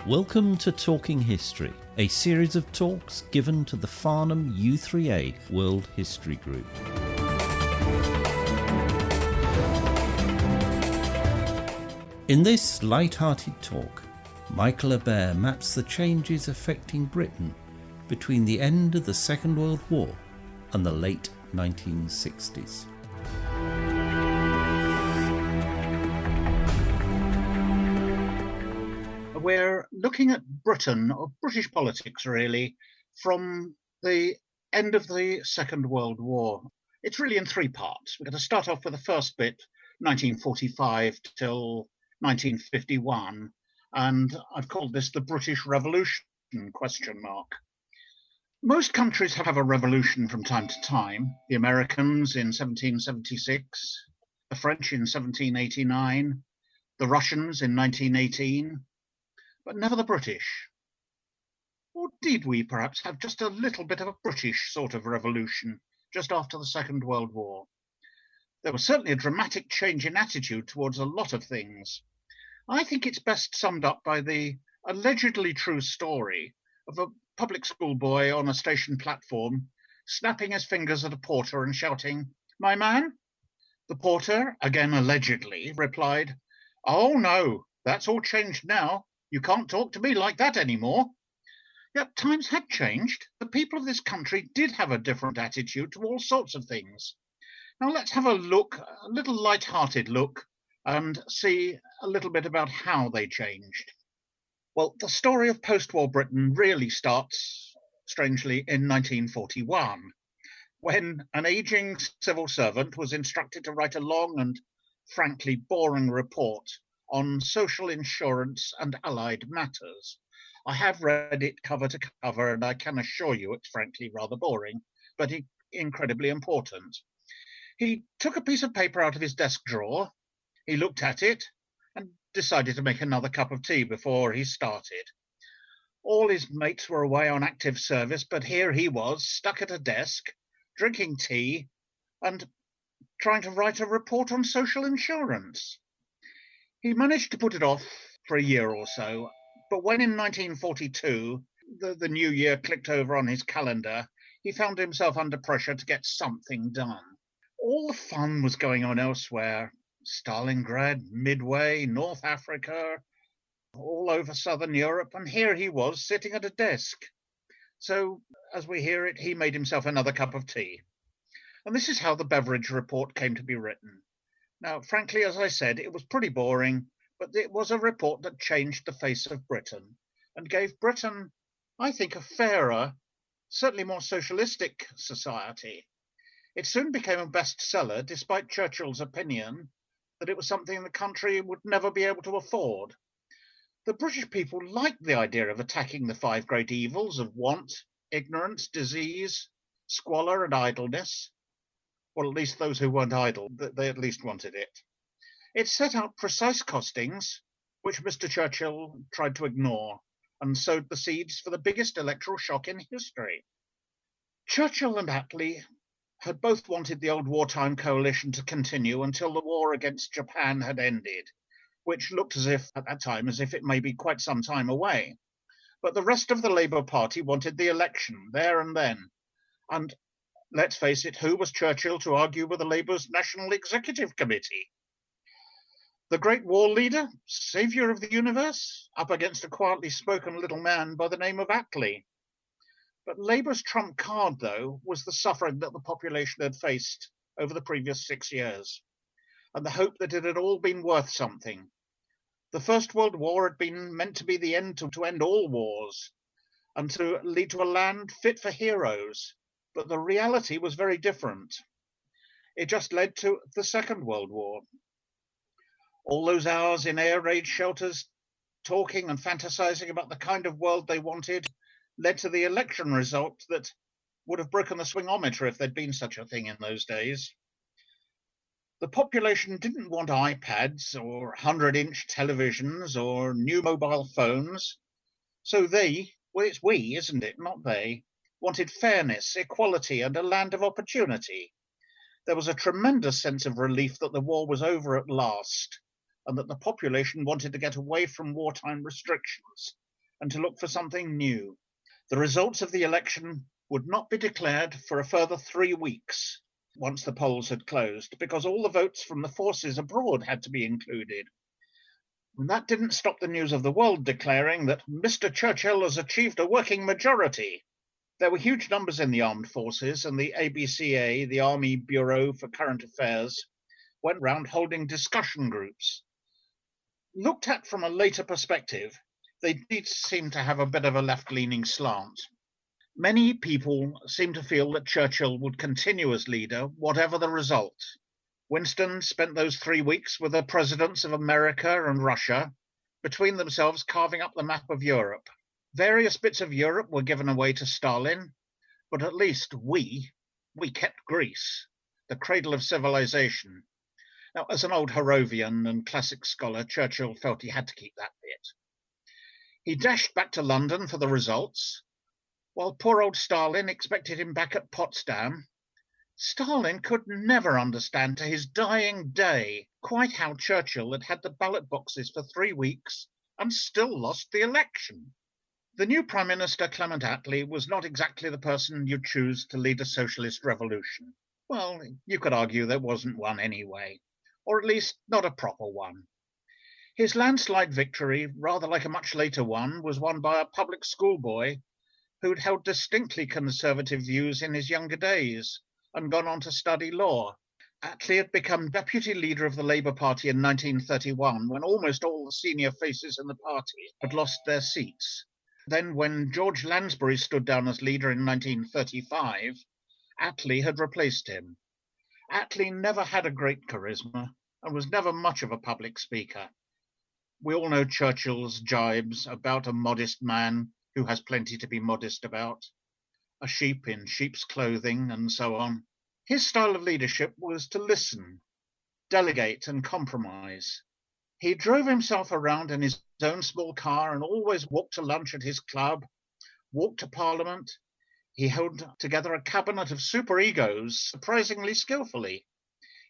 Welcome to Talking History, a series of talks given to the Farnham U3A World History Group. In this light-hearted talk, Michael Hebert maps the changes affecting Britain between the end of the Second World War and the late 1960s. We're looking at Britain, or British politics really, from the end of the Second World War. It's really in three parts. We're going to start off with the first bit, 1945 till 1951, and I've called this the British Revolution, ? Most countries have a revolution from time to time. The Americans in 1776, the French in 1789, the Russians in 1918, but never the British. Or did we perhaps have just a little bit of a British sort of revolution just after the Second World War? There was certainly a dramatic change in attitude towards a lot of things. I think it's best summed up by the allegedly true story of a public school boy on a station platform snapping his fingers at a porter and shouting, "My man?" The porter, again allegedly, replied, "Oh no, that's all changed now. You can't talk to me like that anymore." Yet times had changed. The people of this country did have a different attitude to all sorts of things. Now let's have a look, a little light-hearted look, and see a little bit about how they changed. Well, the story of post-war Britain really starts, strangely, in 1941, when an aging civil servant was instructed to write a long and frankly boring report on social insurance and allied matters. I have read it cover to cover, and I can assure you it's frankly rather boring, but incredibly important. He took a piece of paper out of his desk drawer, he looked at it, and decided to make another cup of tea before he started. All his mates were away on active service, but here he was, stuck at a desk, drinking tea, and trying to write a report on social insurance. He managed to put it off for a year or so, but when in 1942 the new year clicked over on his calendar, he found himself under pressure to get something done. All the fun was going on elsewhere. Stalingrad, Midway, North Africa, all over Southern Europe, and here he was sitting at a desk. So, as we hear it, he made himself another cup of tea. And this is how the Beveridge report came to be written. Now, frankly, as I said, it was pretty boring, but it was a report that changed the face of Britain and gave Britain, I think, a fairer, certainly more socialistic society. It soon became a bestseller, despite Churchill's opinion that it was something the country would never be able to afford. The British people liked the idea of attacking the five great evils of want, ignorance, disease, squalor, and idleness. Well, at least those who weren't idle, they at least wanted it. It set out precise costings, which Mr. Churchill tried to ignore, and sowed the seeds for the biggest electoral shock in history. Churchill and Attlee had both wanted the old wartime coalition to continue until the war against Japan had ended, which looked as if, at that time, as if it may be quite some time away. But the rest of the Labour Party wanted the election there and then, and let's face it, who was Churchill to argue with the Labour's National Executive Committee? The great war leader, saviour of the universe, up against a quietly spoken little man by the name of Attlee. But Labour's trump card, though, was the suffering that the population had faced over the previous 6 years, and the hope that it had all been worth something. The First World War had been meant to be the end to end all wars, and to lead to a land fit for heroes. But the reality was very different. It just led to the Second World War. All those hours in air raid shelters, talking and fantasizing about the kind of world they wanted, led to the election result that would have broken the swingometer if there'd been such a thing in those days. The population didn't want iPads or 100-inch televisions or new mobile phones. So they, well, it's we, isn't it, not they, wanted fairness, equality, and a land of opportunity. There was a tremendous sense of relief that the war was over at last, and that the population wanted to get away from wartime restrictions and to look for something new. The results of the election would not be declared for a further 3 weeks once the polls had closed, because all the votes from the forces abroad had to be included. And that didn't stop the news of the world declaring that Mr. Churchill has achieved a working majority. There were huge numbers in the armed forces, and the ABCA, the Army Bureau for Current Affairs, went round holding discussion groups. Looked at from a later perspective, they did seem to have a bit of a left-leaning slant. Many people seem to feel that Churchill would continue as leader, whatever the result. Winston spent those 3 weeks with the presidents of America and Russia, between themselves carving up the map of Europe. Various bits of Europe were given away to Stalin, but at least we kept Greece, the cradle of civilization. Now, as an old Harrovian and classic scholar, Churchill felt he had to keep that bit. He dashed back to London for the results, while poor old Stalin expected him back at Potsdam. Stalin could never understand to his dying day quite how Churchill had had the ballot boxes for 3 weeks and still lost the election. The new Prime Minister, Clement Attlee, was not exactly the person you'd choose to lead a socialist revolution. Well, you could argue there wasn't one anyway, or at least not a proper one. His landslide victory, rather like a much later one, was won by a public schoolboy who'd held distinctly conservative views in his younger days and gone on to study law. Attlee had become deputy leader of the Labour Party in 1931, when almost all the senior faces in the party had lost their seats. Then, when George Lansbury stood down as leader in 1935, Attlee had replaced him. Attlee never had a great charisma and was never much of a public speaker. We all know Churchill's jibes about a modest man who has plenty to be modest about, a sheep in sheep's clothing, and so on. His style of leadership was to listen, delegate, and compromise. He drove himself around in his own small car and always walked to lunch at his club, walked to Parliament. He held together a cabinet of superegos surprisingly skillfully.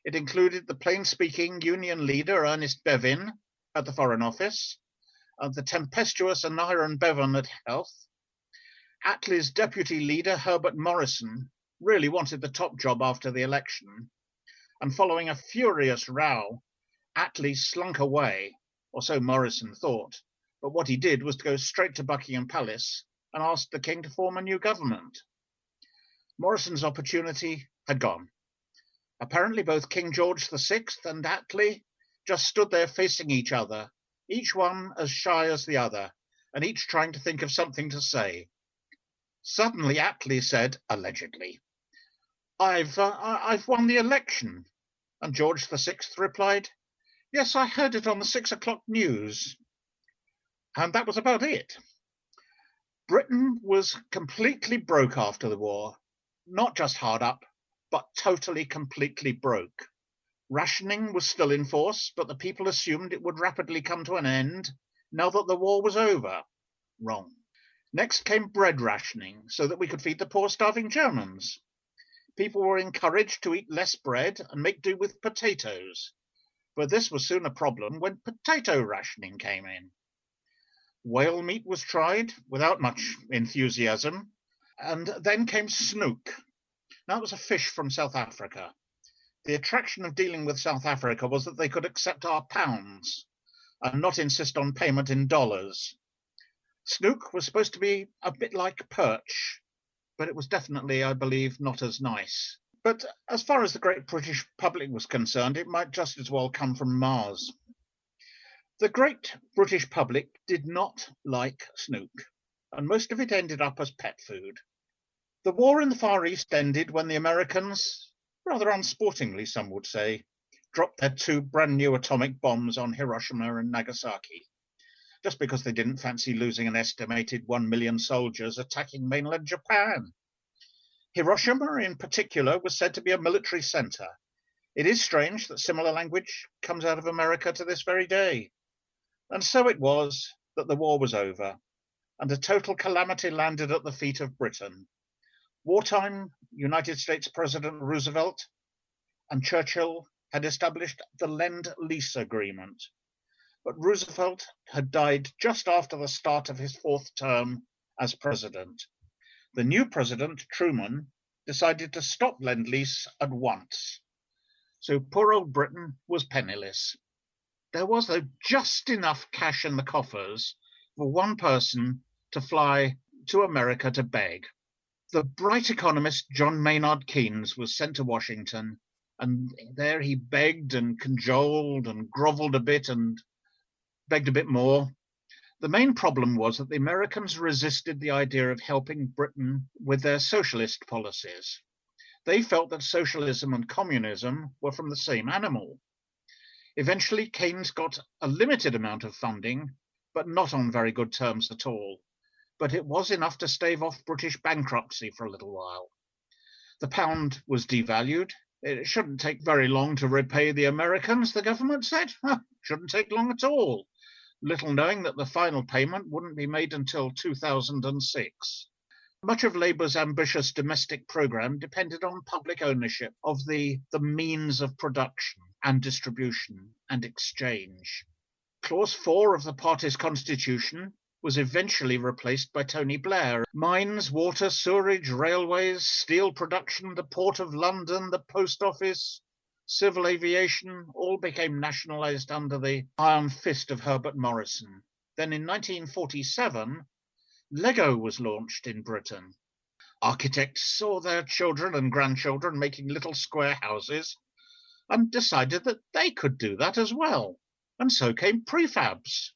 It included the plain-speaking Union leader Ernest Bevin at the Foreign Office, the tempestuous Aneurin Bevan at Health. Attlee's deputy leader, Herbert Morrison, really wanted the top job after the election, and following a furious row, Attlee slunk away, or so Morrison thought, but what he did was to go straight to Buckingham Palace and ask the king to form a new government. Morrison's opportunity had gone. Apparently both King George VI and Attlee just stood there facing each other, each one as shy as the other, and each trying to think of something to say. Suddenly Attlee said, allegedly, I've won the election. And George VI replied, yes, I heard it on the 6 o'clock news. And that was about it. Britain was completely broke after the war, not just hard up, but totally, completely broke. Rationing was still in force, but the people assumed it would rapidly come to an end now that the war was over. Wrong. Next came bread rationing, so that we could feed the poor starving Germans. People were encouraged to eat less bread and make do with potatoes. But this was soon a problem when potato rationing came in. Whale meat was tried, without much enthusiasm, and then came snook. Now, it was a fish from South Africa. The attraction of dealing with South Africa was that they could accept our pounds and not insist on payment in dollars. Snook was supposed to be a bit like perch, but it was definitely, I believe, not as nice. But as far as the great British public was concerned, it might just as well come from Mars. The great British public did not like snook, and most of it ended up as pet food. The war in the Far East ended when the Americans, rather unsportingly some would say, dropped their 2 brand new atomic bombs on Hiroshima and Nagasaki, just because they didn't fancy losing an estimated 1 million soldiers attacking mainland Japan. Hiroshima, in particular, was said to be a military center. It is strange that similar language comes out of America to this very day. And so it was that the war was over, and a total calamity landed at the feet of Britain. Wartime United States President Roosevelt and Churchill had established the Lend-Lease Agreement. but Roosevelt had died just after the start of his fourth term as president. The new president, Truman, decided to stop Lend-Lease at once. So poor old Britain was penniless. There was, though, just enough cash in the coffers for one person to fly to America to beg. The bright economist John Maynard Keynes was sent to Washington, and there he begged and cajoled and grovelled a bit and begged a bit more. The main problem was that the Americans resisted the idea of helping Britain with their socialist policies. They felt that socialism and communism were from the same animal. Eventually, Keynes got a limited amount of funding, but not on very good terms at all. But it was enough to stave off British bankruptcy for a little while. The pound was devalued. It shouldn't take very long to repay the Americans, the government said. Shouldn't take long at all, little knowing that the final payment wouldn't be made until 2006. Much of Labour's ambitious domestic programme depended on public ownership of the means of production and distribution and exchange. Clause 4 of the party's constitution was eventually replaced by Tony Blair. Mines, water, sewerage, railways, steel production, the Port of London, the Post Office, civil aviation, all became nationalised under the iron fist of Herbert Morrison. Then in 1947, Lego was launched in Britain. Architects saw their children and grandchildren making little square houses and decided that they could do that as well. And so came prefabs,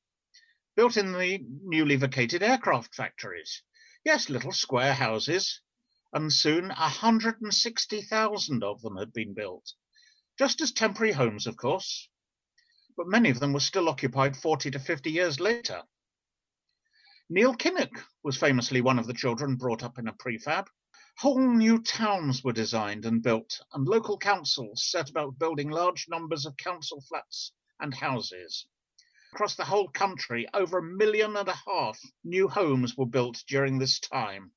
built in the newly vacated aircraft factories. Yes, little square houses, and soon 160,000 of them had been built. Just as temporary homes, of course, but many of them were still occupied 40 to 50 years later. Neil Kinnock was famously one of the children brought up in a prefab. Whole new towns were designed and built, and local councils set about building large numbers of council flats and houses. Across the whole country, over 1.5 million new homes were built during this time.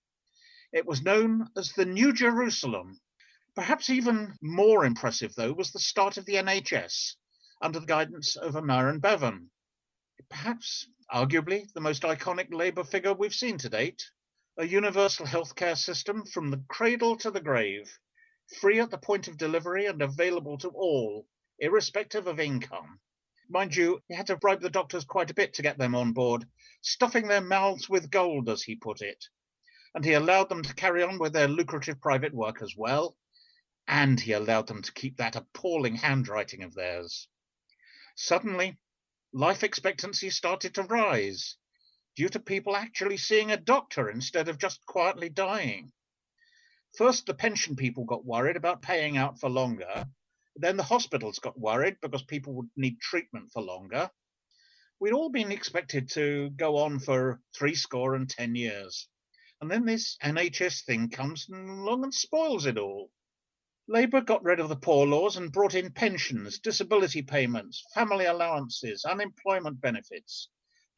It was known as the New Jerusalem. Perhaps even more impressive, though, was the start of the NHS under the guidance of William Beveridge. Perhaps, arguably, the most iconic Labour figure we've seen to date. A universal healthcare system from the cradle to the grave, free at the point of delivery and available to all, irrespective of income. Mind you, he had to bribe the doctors quite a bit to get them on board, stuffing their mouths with gold, as he put it. And he allowed them to carry on with their lucrative private work as well, and he allowed them to keep that appalling handwriting of theirs. Suddenly, life expectancy started to rise, due to people actually seeing a doctor instead of just quietly dying. First, the pension people got worried about paying out for longer. Then the hospitals got worried because people would need treatment for longer. We'd all been expected to go on for 70 years. And then this NHS thing comes along and spoils it all. Labour got rid of the poor laws and brought in pensions, disability payments, family allowances, unemployment benefits,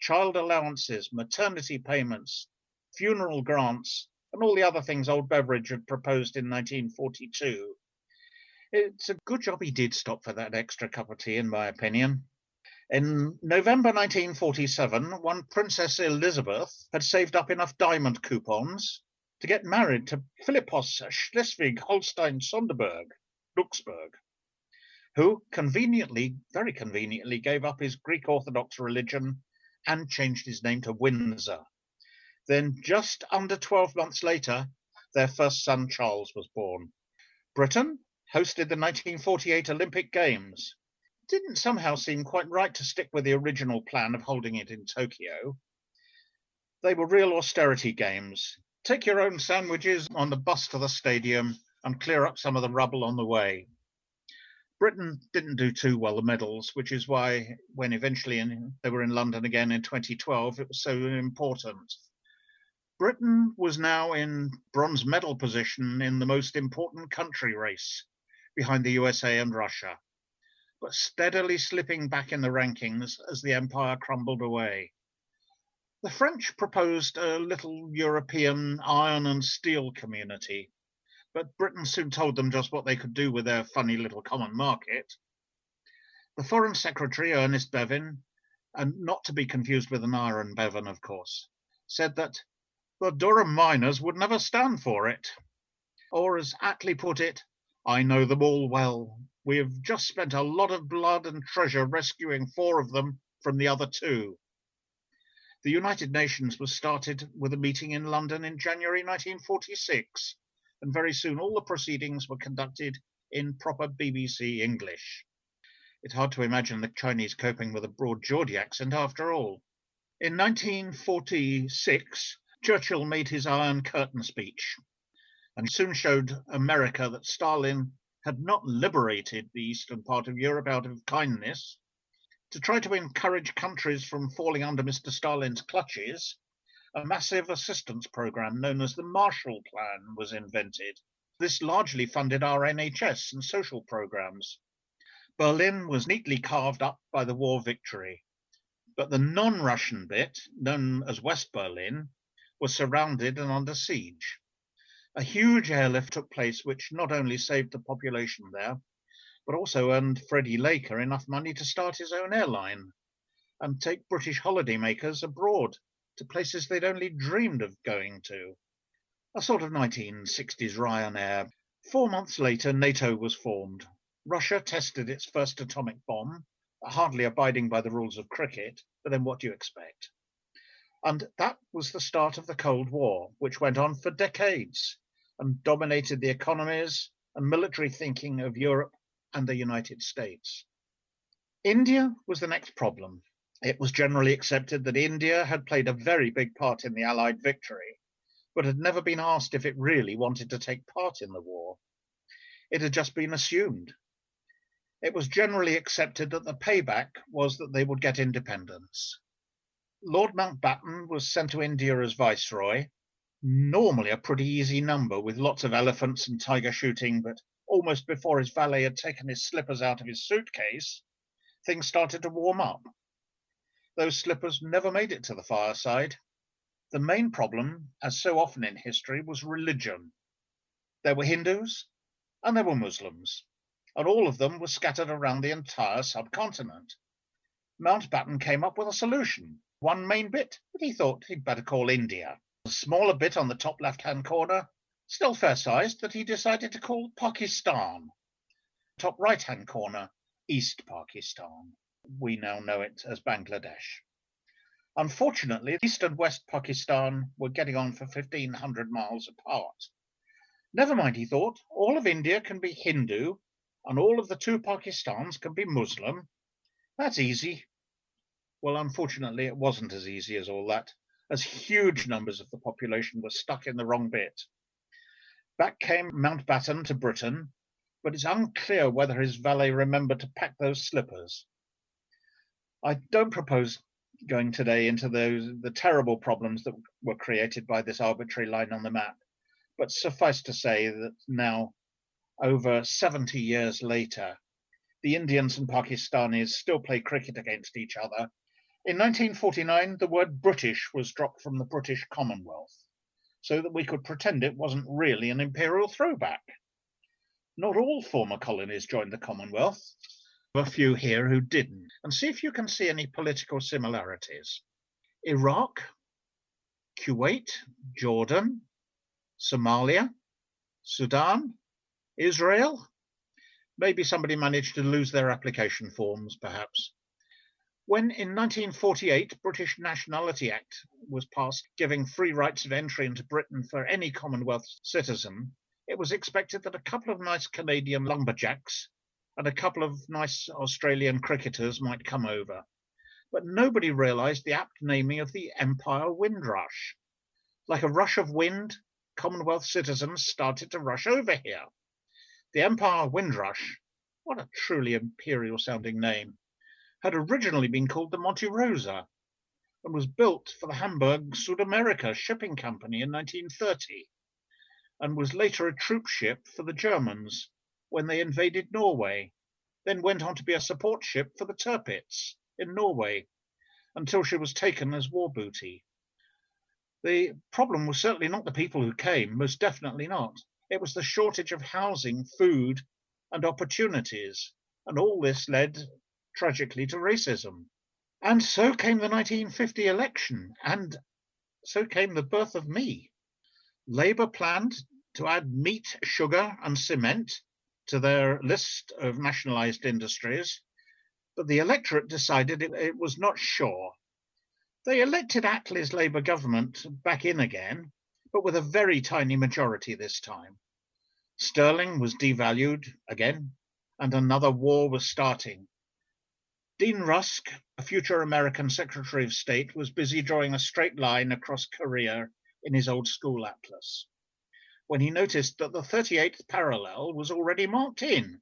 child allowances, maternity payments, funeral grants, and all the other things old Beveridge had proposed in 1942. It's a good job he did stop for that extra cup of tea, in my opinion. In November 1947, one Princess Elizabeth had saved up enough diamond coupons to get married to Philippos Schleswig-Holstein-Sonderburg, Luxembourg, who very conveniently gave up his Greek Orthodox religion and changed his name to Windsor. Then, just under 12 months later, their first son Charles was born. Britain hosted the 1948 Olympic Games. It didn't somehow seem quite right to stick with the original plan of holding it in Tokyo. They were real austerity games. Take your own sandwiches on the bus to the stadium and clear up some of the rubble on the way. Britain didn't do too well the medals, which is why when eventually they were in London again in 2012, it was so important. Britain was now in bronze medal position in the most important country race, behind the USA and Russia, but steadily slipping back in the rankings as the empire crumbled away. The French proposed a little European iron and steel community, but Britain soon told them just what they could do with their funny little common market. The Foreign Secretary, Ernest Bevin, and not to be confused with an Iron Bevan, of course, said that the Durham miners would never stand for it. Or as Attlee put it, I know them all well. We have just spent a lot of blood and treasure rescuing 4 of them from the other 2. The United Nations was started with a meeting in London in January 1946, and very soon all the proceedings were conducted in proper BBC English. It's hard to imagine the Chinese coping with a broad Geordie accent after all. In 1946, Churchill made his Iron Curtain speech, and soon showed America that Stalin had not liberated the eastern part of Europe out of kindness. To try to encourage countries from falling under Mr. Stalin's clutches, a massive assistance program known as the Marshall Plan was invented. This largely funded our NHS and social programs. Berlin was neatly carved up by the war victory, but the non-Russian bit, known as West Berlin, was surrounded and under siege. A huge airlift took place which not only saved the population there, but also earned Freddie Laker enough money to start his own airline and take British holidaymakers abroad to places they'd only dreamed of going to. A sort of 1960s Ryanair. 4 months later, NATO was formed. Russia tested its first atomic bomb, hardly abiding by the rules of cricket, but then what do you expect? And that was the start of the Cold War, which went on for decades and dominated the economies and military thinking of Europe and the United States. India was the next problem. It was generally accepted that India had played a very big part in the Allied victory, but had never been asked if it really wanted to take part in the war. It had just been assumed. It was generally accepted that the payback was that they would get independence. Lord Mountbatten was sent to India as Viceroy, normally a pretty easy number with lots of elephants and tiger shooting, but almost before his valet had taken his slippers out of his suitcase, things started to warm up. Those slippers never made it to the fireside. The main problem, as so often in history, was religion. There were Hindus and there were Muslims, and all of them were scattered around the entire subcontinent. Mountbatten came up with a solution, one main bit that he thought he'd better call India. A smaller bit on the top left-hand corner, still fair-sized, that he decided to call Pakistan. Top right-hand corner, East Pakistan. We now know it as Bangladesh. Unfortunately, East and West Pakistan were getting on for 1,500 miles apart. Never mind, he thought, all of India can be Hindu, and all of the 2 Pakistans can be Muslim. That's easy. Well, unfortunately, it wasn't as easy as all that, as huge numbers of the population were stuck in the wrong bit. Back came Mountbatten to Britain, but it's unclear whether his valet remembered to pack those slippers. I don't propose going today into the terrible problems that were created by this arbitrary line on the map, but suffice to say that now, over 70 years later, the Indians and Pakistanis still play cricket against each other. In 1949, the word British was dropped from the British Commonwealth, so that we could pretend it wasn't really an imperial throwback. Not all former colonies joined the Commonwealth. A few here who didn't, and see if you can see any political similarities. Iraq, Kuwait, Jordan, Somalia, Sudan, Israel. Maybe somebody managed to lose their application forms, perhaps. When in 1948 British Nationality Act was passed, giving free rights of entry into Britain for any Commonwealth citizen, it was expected that a couple of nice Canadian lumberjacks and a couple of nice Australian cricketers might come over. But nobody realised the apt naming of the Empire Windrush. Like a rush of wind, Commonwealth citizens started to rush over here. The Empire Windrush, what a truly imperial-sounding name, had originally been called the Monte Rosa and was built for the Hamburg Südamerika Shipping Company in 1930 and was later a troop ship for the Germans when they invaded Norway, then went on to be a support ship for the Tirpitz in Norway until she was taken as war booty. The problem was certainly not the people who came, most definitely not. It was the shortage of housing, food, and opportunities, and all this led, tragically, to racism. And so came the 1950 election, and so came the birth of me. Labour planned to add meat, sugar, and cement to their list of nationalised industries, but the electorate decided it was not sure. They elected Attlee's Labour government back in again, but with a very tiny majority this time. Sterling was devalued again, and another war was starting. Dean Rusk, a future American Secretary of State, was busy drawing a straight line across Korea in his old school atlas, when he noticed that the 38th parallel was already marked in.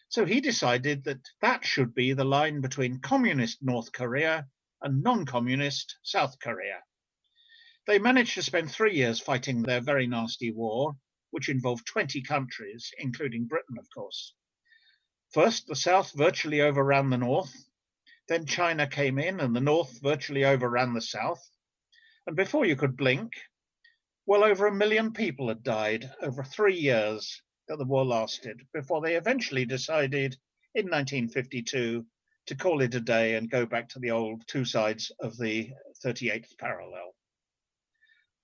So he decided that that should be the line between communist North Korea and non-communist South Korea. They managed to spend 3 years fighting their very nasty war, which involved 20 countries, including Britain, of course. First, the South virtually overran the North. Then China came in, and the North virtually overran the South. And before you could blink, well over 1 million people had died over 3 years that the war lasted, before they eventually decided in 1952 to call it a day and go back to the old two sides of the 38th parallel.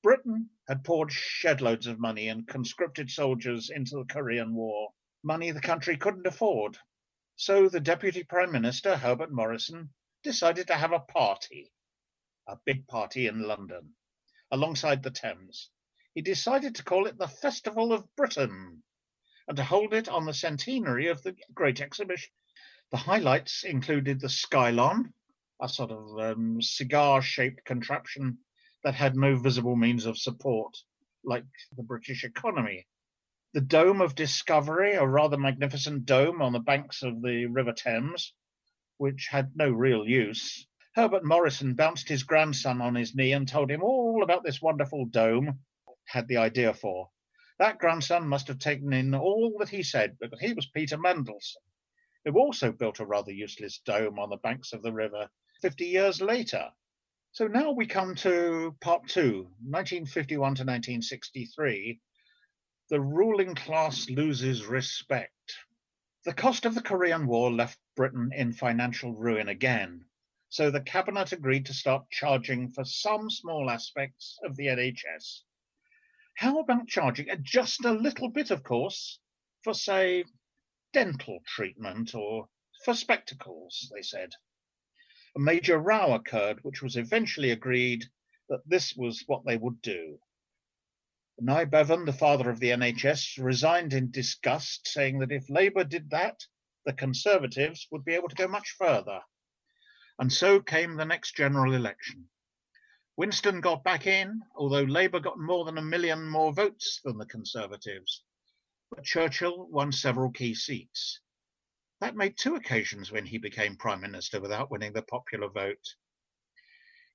Britain had poured shed loads of money and conscripted soldiers into the Korean War, money the country couldn't afford. So the Deputy Prime Minister, Herbert Morrison, decided to have a party, a big party in London, alongside the Thames. He decided to call it the Festival of Britain and to hold it on the centenary of the Great Exhibition. The highlights included the Skylon, a sort of cigar-shaped contraption that had no visible means of support, like the British economy. The Dome of Discovery, a rather magnificent dome on the banks of the River Thames, which had no real use. Herbert Morrison bounced his grandson on his knee and told him all about this wonderful dome had the idea for. That grandson must have taken in all that he said, because he was Peter Mandelson, who also built a rather useless dome on the banks of the river 50 years later. So now we come to part 2, 1951 to 1963. The ruling class loses respect. The cost of the Korean War left Britain in financial ruin again, so the cabinet agreed to start charging for some small aspects of the NHS. How about charging just a little bit, of course, for, say, dental treatment or for spectacles, they said. A major row occurred, which was eventually agreed that this was what they would do. Nye Bevan, the father of the NHS, resigned in disgust, saying that if Labour did that, the Conservatives would be able to go much further. And so came the next general election. Winston got back in, although Labour got more than 1 million more votes than the Conservatives. But Churchill won several key seats. That made 2 occasions when he became Prime Minister without winning the popular vote.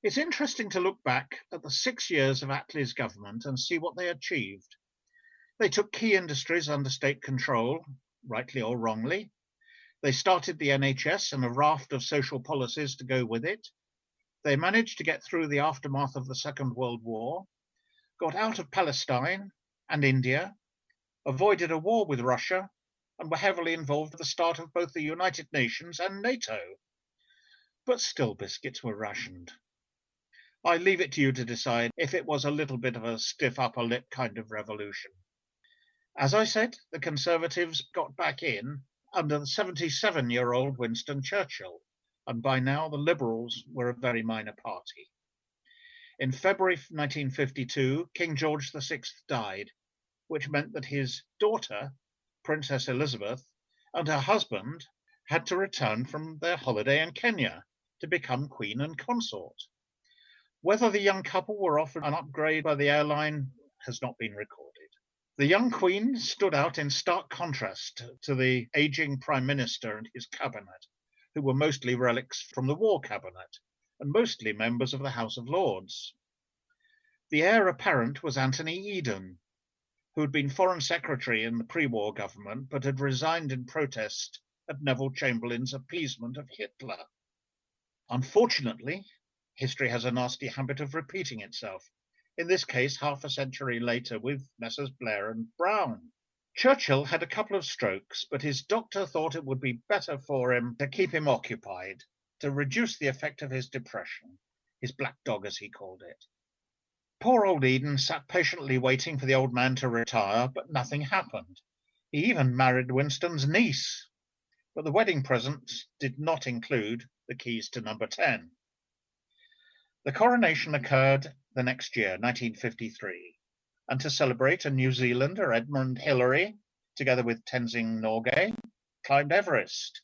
It's interesting to look back at the 6 years of Attlee's government and see what they achieved. They took key industries under state control, rightly or wrongly. They started the NHS and a raft of social policies to go with it. They managed to get through the aftermath of the Second World War, got out of Palestine and India, avoided a war with Russia, and were heavily involved at the start of both the United Nations and NATO. But still biscuits were rationed. I leave it to you to decide if it was a little bit of a stiff upper lip kind of revolution. As I said, the Conservatives got back in under the 77-year-old Winston Churchill, and by now the Liberals were a very minor party. In February 1952, King George VI died, which meant that his daughter, Princess Elizabeth, and her husband had to return from their holiday in Kenya to become Queen and Consort. Whether the young couple were offered an upgrade by the airline has not been recorded. The young Queen stood out in stark contrast to the aging Prime Minister and his cabinet, who were mostly relics from the War Cabinet and mostly members of the House of Lords. The heir apparent was Anthony Eden, who had been Foreign Secretary in the pre-war government but had resigned in protest at Neville Chamberlain's appeasement of Hitler. Unfortunately, history has a nasty habit of repeating itself, in this case half a century later with Messrs. Blair and Brown. Churchill had a couple of strokes, but his doctor thought it would be better for him to keep him occupied, to reduce the effect of his depression, his black dog as he called it. Poor old Eden sat patiently waiting for the old man to retire, but nothing happened. He even married Winston's niece, but the wedding presents did not include the keys to number 10. The coronation occurred the next year, 1953, and to celebrate, a New Zealander, Edmund Hillary, together with Tenzing Norgay, climbed Everest.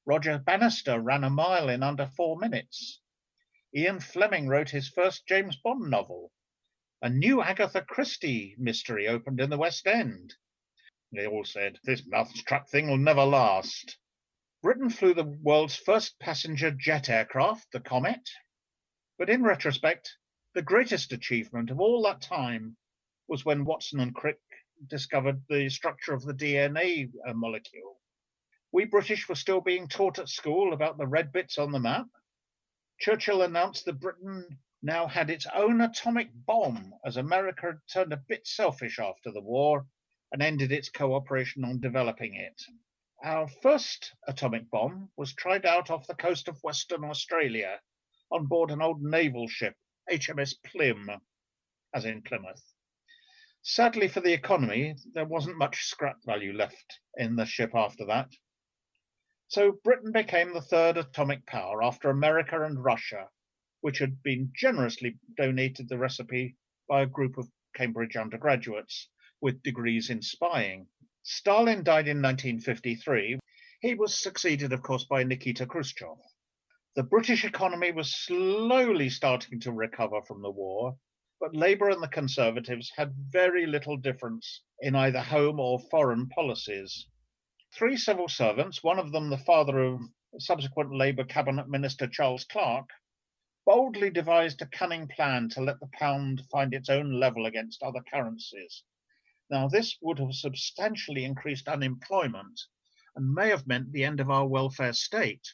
Roger Bannister ran a mile in under 4 minutes. Ian Fleming wrote his first James Bond novel. A new Agatha Christie mystery opened in the West End. They all said, this mousetrap thing will never last. Britain flew the world's first passenger jet aircraft, the Comet. But in retrospect, the greatest achievement of all that time was when Watson and Crick discovered the structure of the DNA molecule. We British were still being taught at school about the red bits on the map. Churchill announced that Britain now had its own atomic bomb, as America had turned a bit selfish after the war and ended its cooperation on developing it. Our first atomic bomb was tried out off the coast of Western Australia on board an old naval ship, HMS Plym, as in Plymouth. Sadly for the economy, there wasn't much scrap value left in the ship after that. So Britain became the third atomic power after America and Russia, which had been generously donated the recipe by a group of Cambridge undergraduates with degrees in spying. Stalin died in 1953. He was succeeded, of course, by Nikita Khrushchev. The British economy was slowly starting to recover from the war, but Labour and the Conservatives had very little difference in either home or foreign policies. 3 civil servants, one of them the father of subsequent Labour cabinet minister Charles Clarke, boldly devised a cunning plan to let the pound find its own level against other currencies. Now, this would have substantially increased unemployment and may have meant the end of our welfare state,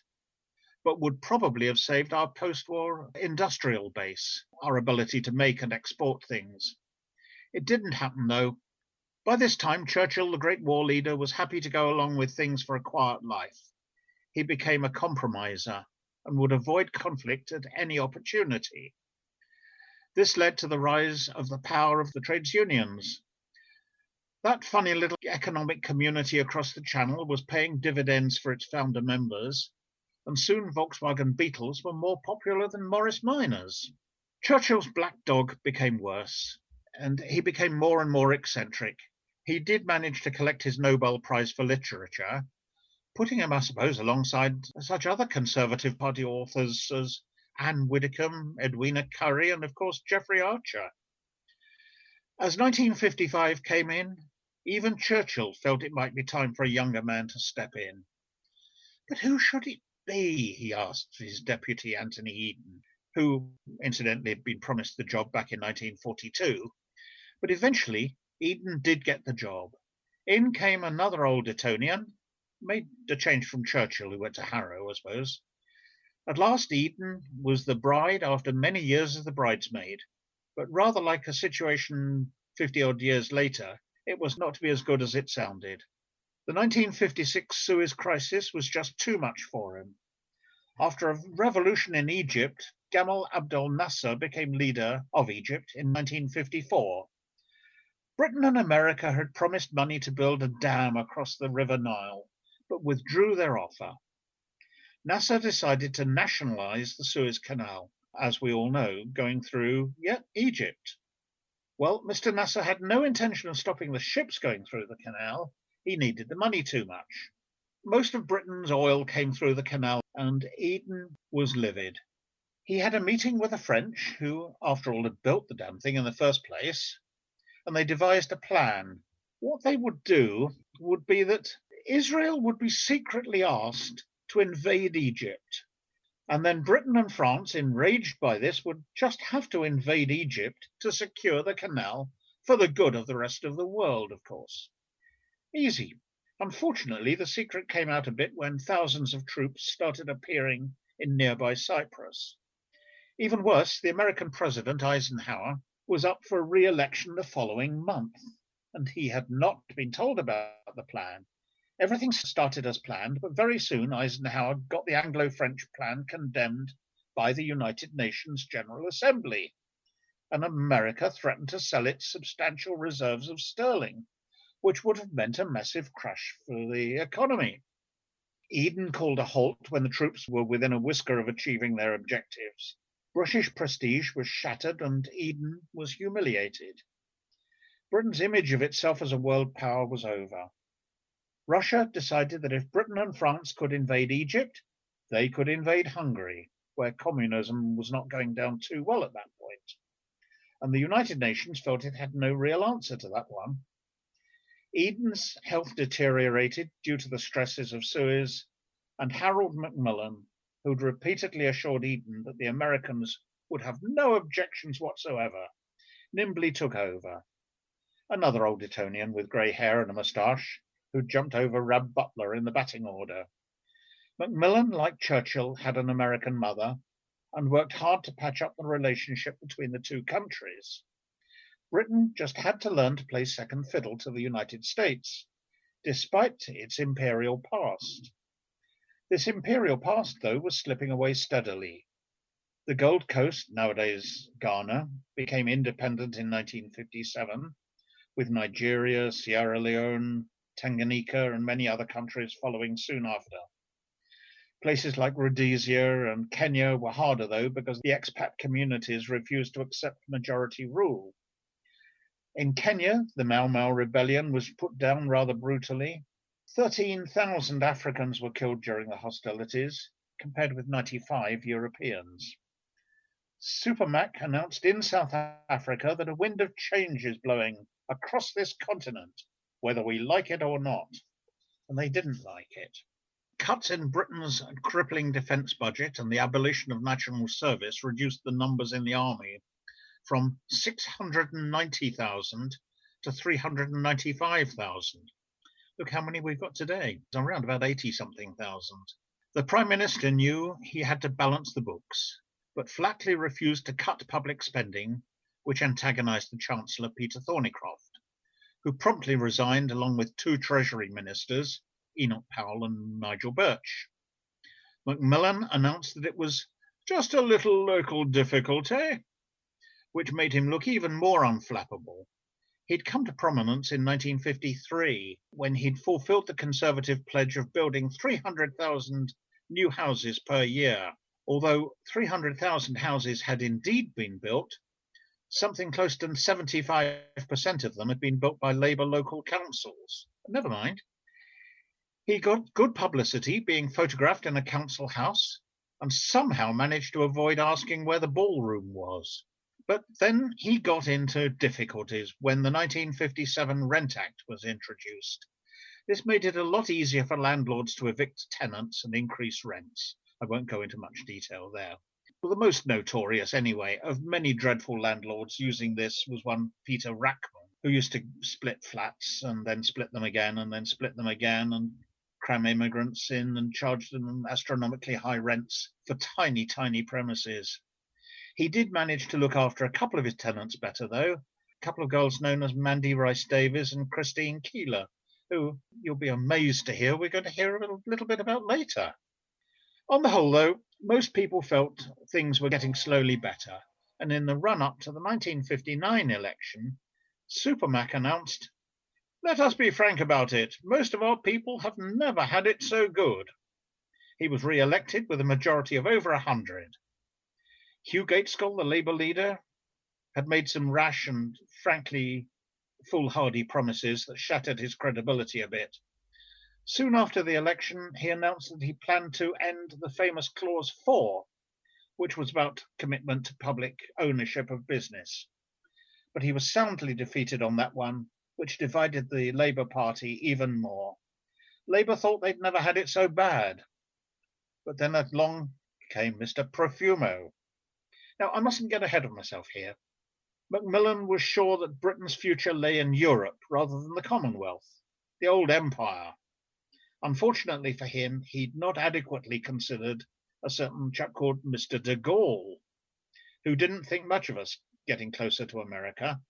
but would probably have saved our post-war industrial base, our ability to make and export things. It didn't happen, though. By this time, Churchill, the great war leader, was happy to go along with things for a quiet life. He became a compromiser and would avoid conflict at any opportunity. This led to the rise of the power of the trades unions. That funny little economic community across the Channel was paying dividends for its founder members, and soon Volkswagen Beetles were more popular than Morris Minors. Churchill's black dog became worse, and he became more and more eccentric. He did manage to collect his Nobel Prize for Literature, putting him, I suppose, alongside such other Conservative Party authors as Anne Widdecombe, Edwina Currie, and, of course, Geoffrey Archer. As 1955 came in, even Churchill felt it might be time for a younger man to step in. But who should it be, he asked his deputy, Anthony Eden, who, incidentally, had been promised the job back in 1942. But eventually, Eden did get the job. In came another old Etonian, made a change from Churchill, who went to Harrow, I suppose. At last, Eden was the bride after many years as the bridesmaid, but rather like a situation 50-odd years later, it was not to be as good as it sounded. The 1956 Suez Crisis was just too much for him. After a revolution in Egypt, Gamal Abdel Nasser became leader of Egypt in 1954. Britain and America had promised money to build a dam across the River Nile, but withdrew their offer. Nasser decided to nationalize the Suez Canal, as we all know, going through, Egypt. Well, Mr. Nasser had no intention of stopping the ships going through the canal. He needed the money too much. Most of Britain's oil came through the canal, and Eden was livid. He had a meeting with the French, who, after all, had built the damn thing in the first place, and they devised a plan. What they would do would be that Israel would be secretly asked to invade Egypt, and then Britain and France, enraged by this, would just have to invade Egypt to secure the canal for the good of the rest of the world, of course. Easy. Unfortunately, the secret came out a bit when thousands of troops started appearing in nearby Cyprus. Even worse, the American president, Eisenhower, was up for re-election the following month, and he had not been told about the plan. Everything started as planned, but very soon Eisenhower got the Anglo-French plan condemned by the United Nations General Assembly, and America threatened to sell its substantial reserves of sterling, which would have meant a massive crash for the economy. Eden called a halt when the troops were within a whisker of achieving their objectives. British prestige was shattered and Eden was humiliated. Britain's image of itself as a world power was over. Russia decided that if Britain and France could invade Egypt, they could invade Hungary, where communism was not going down too well at that point. And the United Nations felt it had no real answer to that one. Eden's health deteriorated due to the stresses of Suez, and Harold Macmillan, who'd repeatedly assured Eden that the Americans would have no objections whatsoever, nimbly took over. Another old Etonian with grey hair and a moustache, who jumped over Rab Butler in the batting order. Macmillan, like Churchill, had an American mother and worked hard to patch up the relationship between the two countries. Britain just had to learn to play second fiddle to the United States, despite its imperial past. This imperial past, though, was slipping away steadily. The Gold Coast, nowadays Ghana, became independent in 1957, with Nigeria, Sierra Leone, Tanganyika, and many other countries following soon after. Places like Rhodesia and Kenya were harder, though, because the expat communities refused to accept majority rule. In Kenya, the Mau Mau rebellion was put down rather brutally. 13,000 Africans were killed during the hostilities, compared with 95 Europeans. Supermac announced in South Africa that a wind of change is blowing across this continent, whether we like it or not. And they didn't like it. Cuts in Britain's crippling defence budget and the abolition of national service reduced the numbers in the army from 690,000 to 395,000. Look how many we've got today, around about 80-something thousand. The Prime Minister knew he had to balance the books, but flatly refused to cut public spending, which antagonised the Chancellor Peter Thornycroft, who promptly resigned along with two Treasury Ministers, Enoch Powell and Nigel Birch. Macmillan announced that it was just a little local difficulty, which made him look even more unflappable. He'd come to prominence in 1953 when he'd fulfilled the Conservative pledge of building 300,000 new houses per year. Although 300,000 houses had indeed been built, something close to 75% of them had been built by Labour local councils. But never mind. He got good publicity being photographed in a council house and somehow managed to avoid asking where the ballroom was. But then he got into difficulties when the 1957 Rent Act was introduced. This made it a lot easier for landlords to evict tenants and increase rents. I won't go into much detail there. Well, the most notorious, anyway, of many dreadful landlords using this was one Peter Rackman, who used to split flats and then split them again and then split them again and cram immigrants in and charge them astronomically high rents for tiny, tiny premises. He did manage to look after a couple of his tenants better, though, a couple of girls known as Mandy Rice-Davies and Christine Keeler, who you'll be amazed to hear we're going to hear a little bit about later. On the whole, though, most people felt things were getting slowly better, and in the run-up to the 1959 election, Supermac announced, "Let us be frank about it, most of our people have never had it so good." He was re-elected with a majority of over 100. Hugh Gaitskell, the Labour leader, had made some rash and frankly foolhardy promises that shattered his credibility a bit. Soon after the election, he announced that he planned to end the famous Clause 4, which was about commitment to public ownership of business. But he was soundly defeated on that one, which divided the Labour Party even more. Labour thought they'd never had it so bad. But then along came Mr. Profumo. Now, I mustn't get ahead of myself here. Macmillan was sure that Britain's future lay in Europe rather than the Commonwealth, the old empire. Unfortunately for him, he'd not adequately considered a certain chap called Mr. de Gaulle, who didn't think much of us getting closer to America.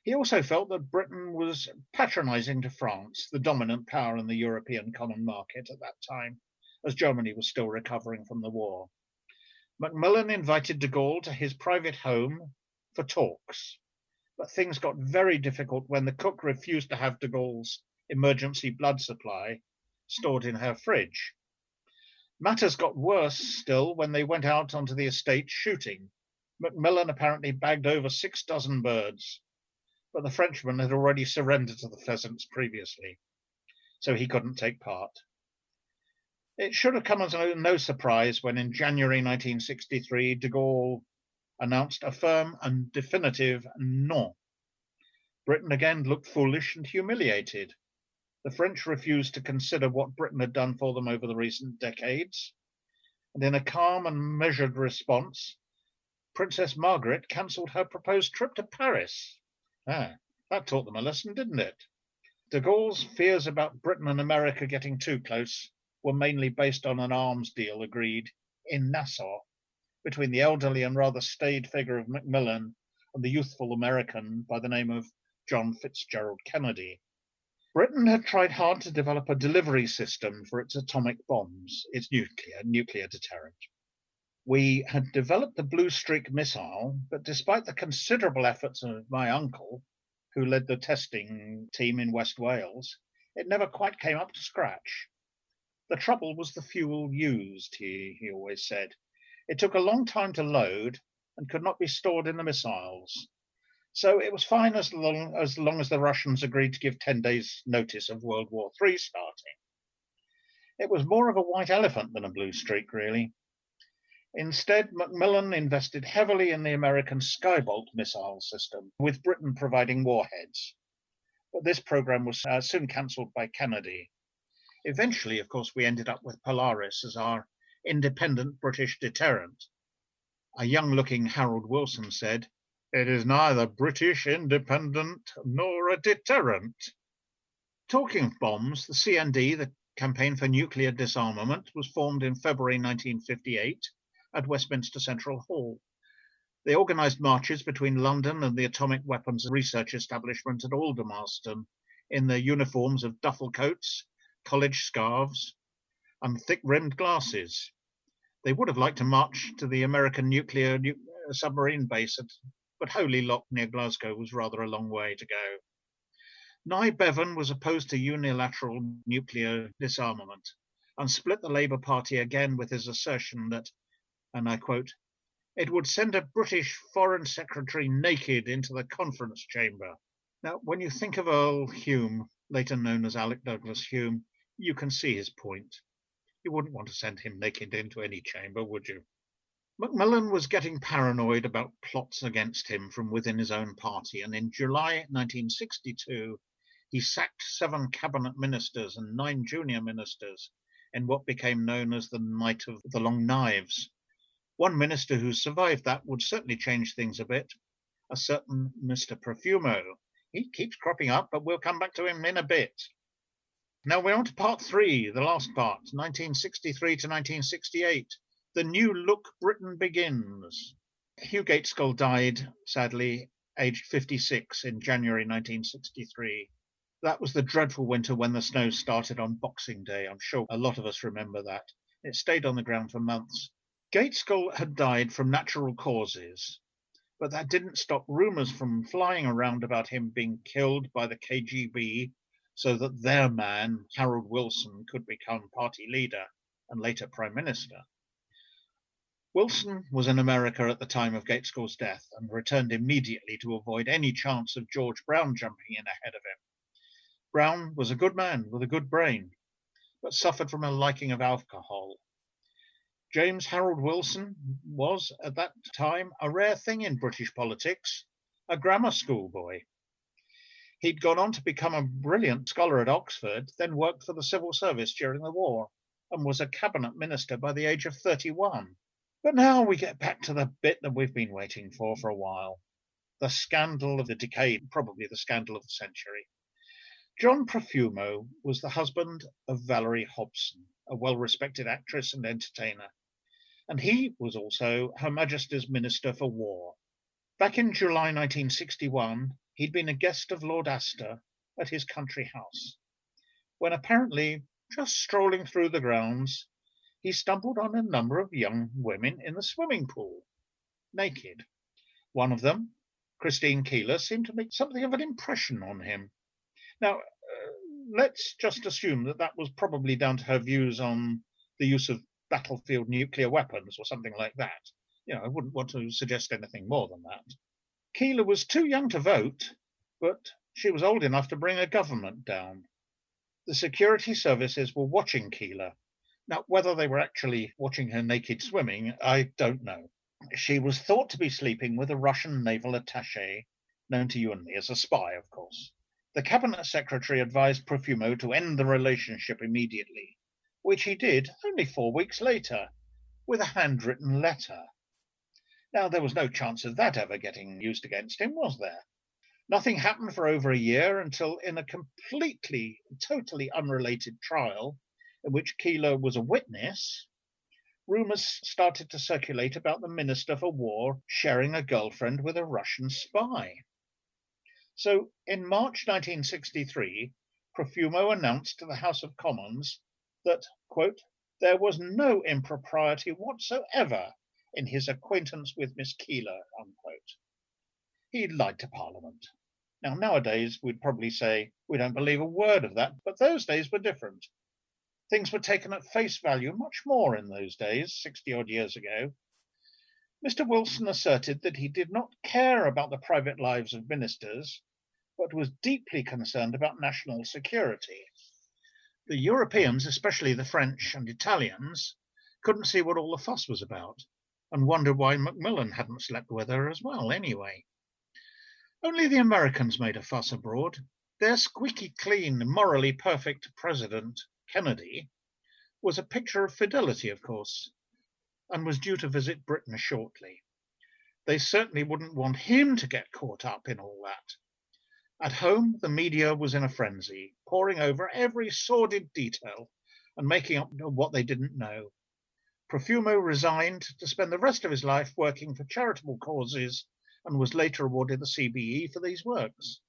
He also felt that Britain was patronising to France, the dominant power in the European common market at that time, as Germany was still recovering from the war. Macmillan invited de Gaulle to his private home for talks, but things got very difficult when the cook refused to have de Gaulle's emergency blood supply stored in her fridge. Matters got worse still when they went out onto the estate shooting. Macmillan apparently bagged over 6 dozen birds, but the Frenchman had already surrendered to the pheasants previously, so he couldn't take part. It should have come as no surprise when in January 1963 de Gaulle announced a firm and definitive no. Britain again looked foolish and humiliated. The French refused to consider what Britain had done for them over the recent decades, and in a calm and measured response, Princess Margaret cancelled her proposed trip to Paris. That taught them a lesson, didn't it? De Gaulle's fears about Britain and America getting too close were mainly based on an arms deal agreed in Nassau between the elderly and rather staid figure of Macmillan and the youthful American by the name of John Fitzgerald Kennedy. Britain had tried hard to develop a delivery system for its atomic bombs, its nuclear deterrent. We had developed the Blue Streak missile, but despite the considerable efforts of my uncle, who led the testing team in West Wales, it never quite came up to scratch. The trouble was the fuel used, he always said. It took a long time to load and could not be stored in the missiles. So it was fine as long as the Russians agreed to give 10 days' notice of World War III starting. It was more of a white elephant than a blue streak, really. Instead, Macmillan invested heavily in the American Skybolt missile system, with Britain providing warheads. But this program was soon cancelled by Kennedy. Eventually, of course, we ended up with Polaris as our independent British deterrent. A young-looking Harold Wilson said, "It is neither British, independent, nor a deterrent." Talking of bombs, the CND, the Campaign for Nuclear Disarmament, was formed in February 1958 at Westminster Central Hall. They organised marches between London and the Atomic Weapons Research Establishment at Aldermaston in their uniforms of duffel coats, college scarves, and thick-rimmed glasses. They would have liked to march to the American nuclear submarine base, but Holy Loch near Glasgow was rather a long way to go. Nye Bevan was opposed to unilateral nuclear disarmament and split the Labour Party again with his assertion that, and I quote, "it would send a British Foreign Secretary naked into the conference chamber." Now, when you think of Earl Hume, later known as Alec Douglas Hume, you can see his point. You wouldn't want to send him naked into any chamber, would you? Macmillan was getting paranoid about plots against him from within his own party, and in July 1962, he sacked 7 cabinet ministers and 9 junior ministers in what became known as the Night of the Long Knives. One minister who survived that would certainly change things a bit, a certain Mr. Profumo. He keeps cropping up, but we'll come back to him in a bit. Now we're on to part 3, the last part, 1963 to 1968. The New Look Britain begins. Hugh Gaitskell died, sadly, aged 56 in January 1963. That was the dreadful winter when the snow started on Boxing Day. I'm sure a lot of us remember that. It stayed on the ground for months. Gaitskell had died from natural causes, but that didn't stop rumours from flying around about him being killed by the KGB so that their man, Harold Wilson, could become party leader and later Prime Minister. Wilson was in America at the time of Gaitskell's death and returned immediately to avoid any chance of George Brown jumping in ahead of him. Brown was a good man with a good brain, but suffered from a liking of alcohol. James Harold Wilson was, at that time, a rare thing in British politics, a grammar school boy. He'd gone on to become a brilliant scholar at Oxford, then worked for the civil service during the war, and was a cabinet minister by the age of 31. But now we get back to the bit that we've been waiting for a while. The scandal of the decade, probably the scandal of the century. John Profumo was the husband of Valerie Hobson, a well-respected actress and entertainer, and he was also Her Majesty's Minister for War. Back in July 1961, he'd been a guest of Lord Astor at his country house, when apparently just strolling through the grounds, he stumbled on a number of young women in the swimming pool, naked. One of them, Christine Keeler, seemed to make something of an impression on him. Now, let's just assume that that was probably down to her views on the use of battlefield nuclear weapons or something like that. I wouldn't want to suggest anything more than that. Keeler was too young to vote, but she was old enough to bring a government down. The security services were watching Keeler. Now, whether they were actually watching her naked swimming, I don't know. She was thought to be sleeping with a Russian naval attaché, known to you and me as a spy, of course. The cabinet secretary advised Profumo to end the relationship immediately, which he did only 4 weeks later, with a handwritten letter. Now, there was no chance of that ever getting used against him, was there? Nothing happened for over a year until, in a totally unrelated trial, in which Keeler was a witness, rumours started to circulate about the Minister for War sharing a girlfriend with a Russian spy. So, in March 1963, Profumo announced to the House of Commons that, quote, there was no impropriety whatsoever in his acquaintance with Miss Keeler, unquote. He lied to Parliament. Now, nowadays, we'd probably say we don't believe a word of that, but those days were different. Things were taken at face value much more in those days, 60-odd years ago. Mr. Wilson asserted that he did not care about the private lives of ministers, but was deeply concerned about national security. The Europeans, especially the French and Italians, couldn't see what all the fuss was about, and wondered why Macmillan hadn't slept with her as well, anyway. Only the Americans made a fuss abroad. Their squeaky clean, morally perfect president, Kennedy, was a picture of fidelity, of course, and was due to visit Britain shortly. They certainly wouldn't want him to get caught up in all that. At home, the media was in a frenzy, poring over every sordid detail and making up what they didn't know. Profumo resigned to spend the rest of his life working for charitable causes and was later awarded the CBE for these works.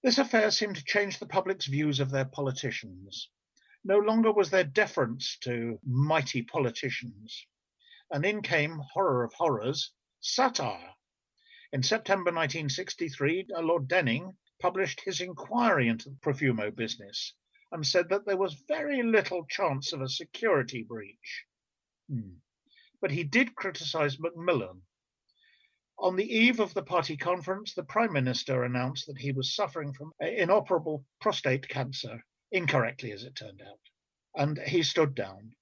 This affair seemed to change the public's views of their politicians. No longer was there deference to mighty politicians, and in came, horror of horrors, satire. In September 1963, Lord Denning published his inquiry into the Profumo business and said that there was very little chance of a security breach. But he did criticise Macmillan. On the eve of the party conference, the Prime Minister announced that he was suffering from inoperable prostate cancer, incorrectly as it turned out, and he stood down.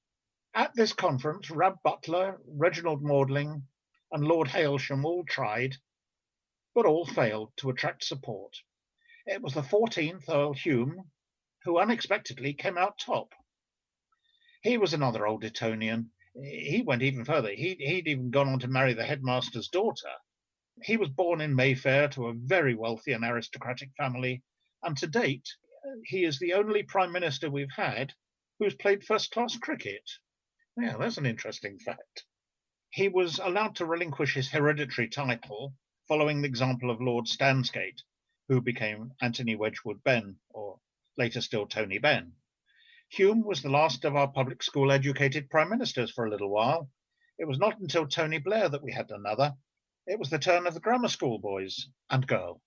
At this conference, Rab Butler, Reginald Maudling, and Lord Hailsham all tried, but all failed to attract support. It was the 14th Earl Hume who unexpectedly came out top. He was another old Etonian. He went even further. He'd even gone on to marry the headmaster's daughter. He was born in Mayfair to a very wealthy and aristocratic family, and to date, he is the only Prime Minister we've had who's played first-class cricket. Yeah, that's an interesting fact. He was allowed to relinquish his hereditary title following the example of Lord Stansgate, who became Anthony Wedgwood Benn, or later still Tony Benn. Hume was the last of our public school educated prime ministers for a little while. It was not until Tony Blair that we had another. It was the turn of the grammar school boys and girl.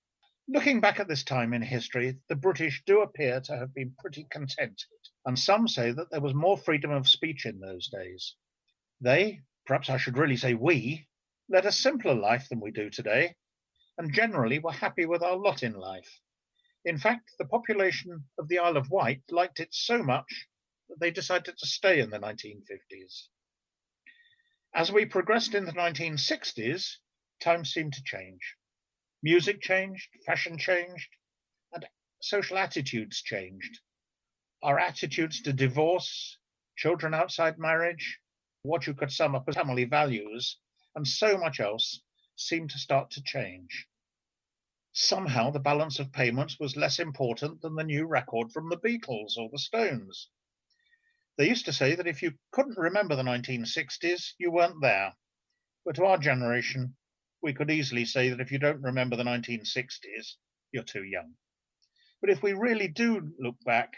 Looking back at this time in history, the British do appear to have been pretty contented, and some say that there was more freedom of speech in those days. They, perhaps I should really say we, led a simpler life than we do today, and generally were happy with our lot in life. In fact, the population of the Isle of Wight liked it so much that they decided to stay in the 1950s. As we progressed in the 1960s, times seemed to change. Music changed, fashion changed, and social attitudes changed. Our attitudes to divorce, children outside marriage, what you could sum up as family values, and so much else seemed to start to change. Somehow the balance of payments was less important than the new record from the Beatles or the Stones. They used to say that if you couldn't remember the 1960s, you weren't there. But to our generation, we could easily say that if you don't remember the 1960s, you're too young. But if we really do look back,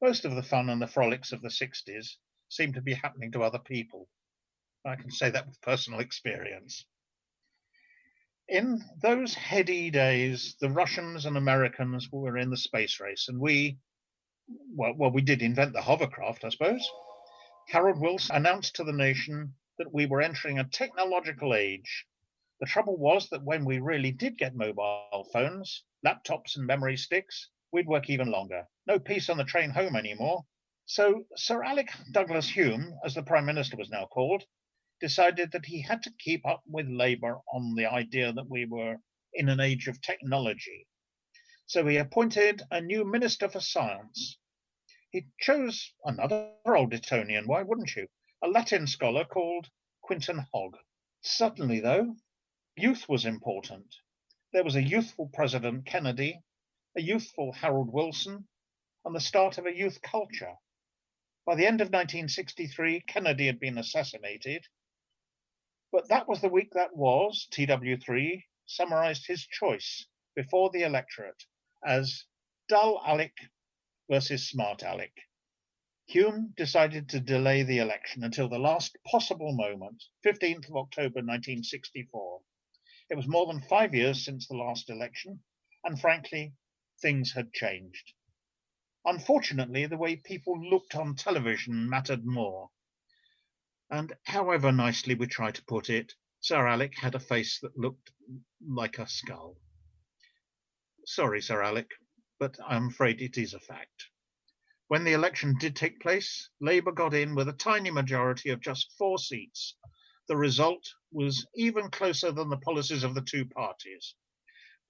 most of the fun and the frolics of the 60s seem to be happening to other people. I can say that with personal experience. In those heady days, the Russians and Americans were in the space race, and we did invent the hovercraft, I suppose. Harold Wilson announced to the nation that we were entering a technological age. The trouble was that when we really did get mobile phones, laptops and memory sticks, we'd work even longer. No peace on the train home anymore. So Sir Alec Douglas Hume, as the Prime Minister was now called, decided that he had to keep up with Labour on the idea that we were in an age of technology. So he appointed a new Minister for Science. He chose another old Etonian, why wouldn't you? A Latin scholar called Quinton Hogg. Suddenly, though, youth was important. There was a youthful President Kennedy, a youthful Harold Wilson, and the start of a youth culture. By the end of 1963, Kennedy had been assassinated, but that was the week that was. TW3 summarized his choice before the electorate as dull Alec versus smart Alec. Hume decided to delay the election until the last possible moment, 15th of October 1964. It was more than 5 years since the last election, and frankly, things had changed. Unfortunately, the way people looked on television mattered more. And however nicely we try to put it, Sir Alec had a face that looked like a skull. Sorry, Sir Alec, but I'm afraid it is a fact. When the election did take place, Labour got in with a tiny majority of just 4 seats. The result was even closer than the policies of the two parties.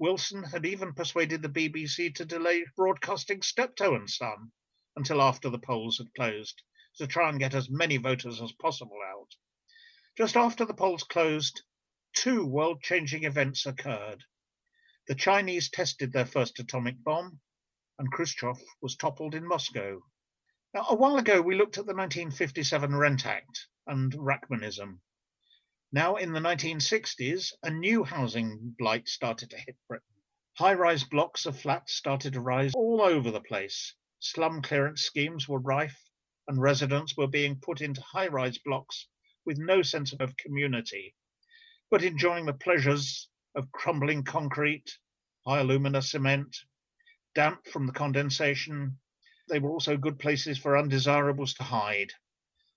Wilson had even persuaded the BBC to delay broadcasting Steptoe and Son until after the polls had closed, to try and get as many voters as possible out. Just after the polls closed, 2 world-changing events occurred. The Chinese tested their first atomic bomb, and Khrushchev was toppled in Moscow. Now, a while ago, we looked at the 1957 Rent Act and Rachmanism. Now, in the 1960s, a new housing blight started to hit Britain. High-rise blocks of flats started to rise all over the place. Slum clearance schemes were rife, and residents were being put into high-rise blocks with no sense of community, but enjoying the pleasures of crumbling concrete, high alumina cement, damp from the condensation. They were also good places for undesirables to hide.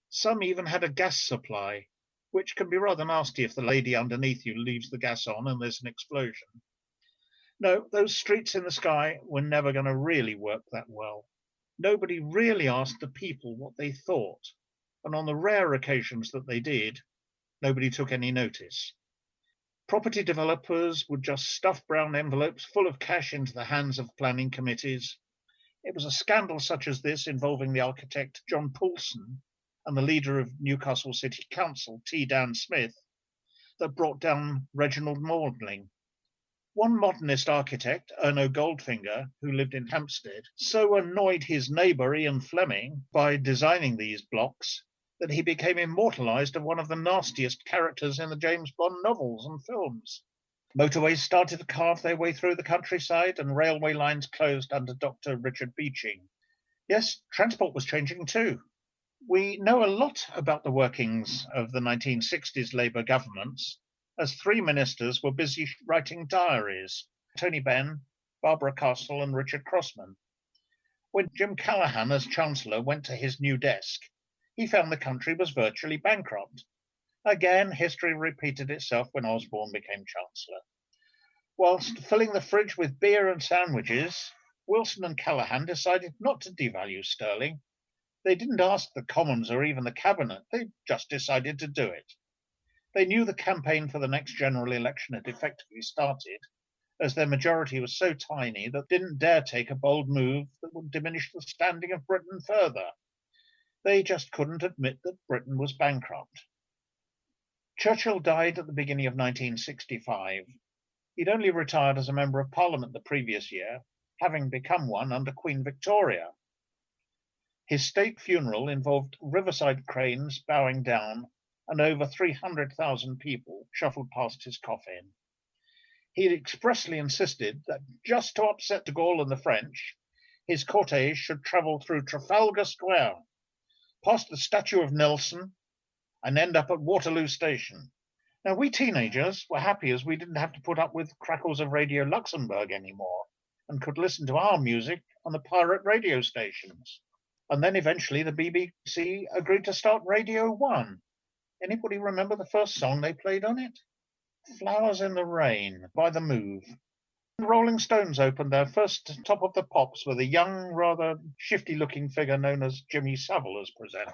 Some even had a gas supply, which can be rather nasty if the lady underneath you leaves the gas on and there's an explosion. No, those streets in the sky were never going to really work that well. Nobody really asked the people what they thought, and on the rare occasions that they did, nobody took any notice. Property developers would just stuff brown envelopes full of cash into the hands of planning committees. It was a scandal such as this, involving the architect John Poulson and the leader of Newcastle City Council, T. Dan Smith, that brought down Reginald Maudling. One modernist architect, Erno Goldfinger, who lived in Hampstead, so annoyed his neighbour Ian Fleming by designing these blocks that he became immortalised as one of the nastiest characters in the James Bond novels and films. Motorways started to carve their way through the countryside, and railway lines closed under Dr. Richard Beeching. Yes, transport was changing too. We know a lot about the workings of the 1960s Labour governments, as 3 ministers were busy writing diaries: Tony Benn, Barbara Castle and Richard Crossman. When Jim Callaghan, as Chancellor, went to his new desk, he found the country was virtually bankrupt. Again, history repeated itself when Osborne became Chancellor. Whilst filling the fridge with beer and sandwiches, Wilson and Callaghan decided not to devalue sterling. They didn't ask the Commons or even the Cabinet, they just decided to do it. They knew the campaign for the next general election had effectively started, as their majority was so tiny that they didn't dare take a bold move that would diminish the standing of Britain further. They just couldn't admit that Britain was bankrupt. Churchill died at the beginning of 1965. He'd only retired as a Member of Parliament the previous year, having become one under Queen Victoria. His state funeral involved riverside cranes bowing down and over 300,000 people shuffled past his coffin. He had expressly insisted that just to upset de Gaulle and the French, his cortege should travel through Trafalgar Square, past the statue of Nelson, and end up at Waterloo Station. Now, we teenagers were happy as we didn't have to put up with crackles of Radio Luxembourg anymore and could listen to our music on the pirate radio stations. And then eventually the BBC agreed to start Radio 1. Anybody remember the first song they played on it? Flowers in the Rain by The Move. The Rolling Stones opened their first Top of the Pops with a young, rather shifty-looking figure known as Jimmy Savile as presenter.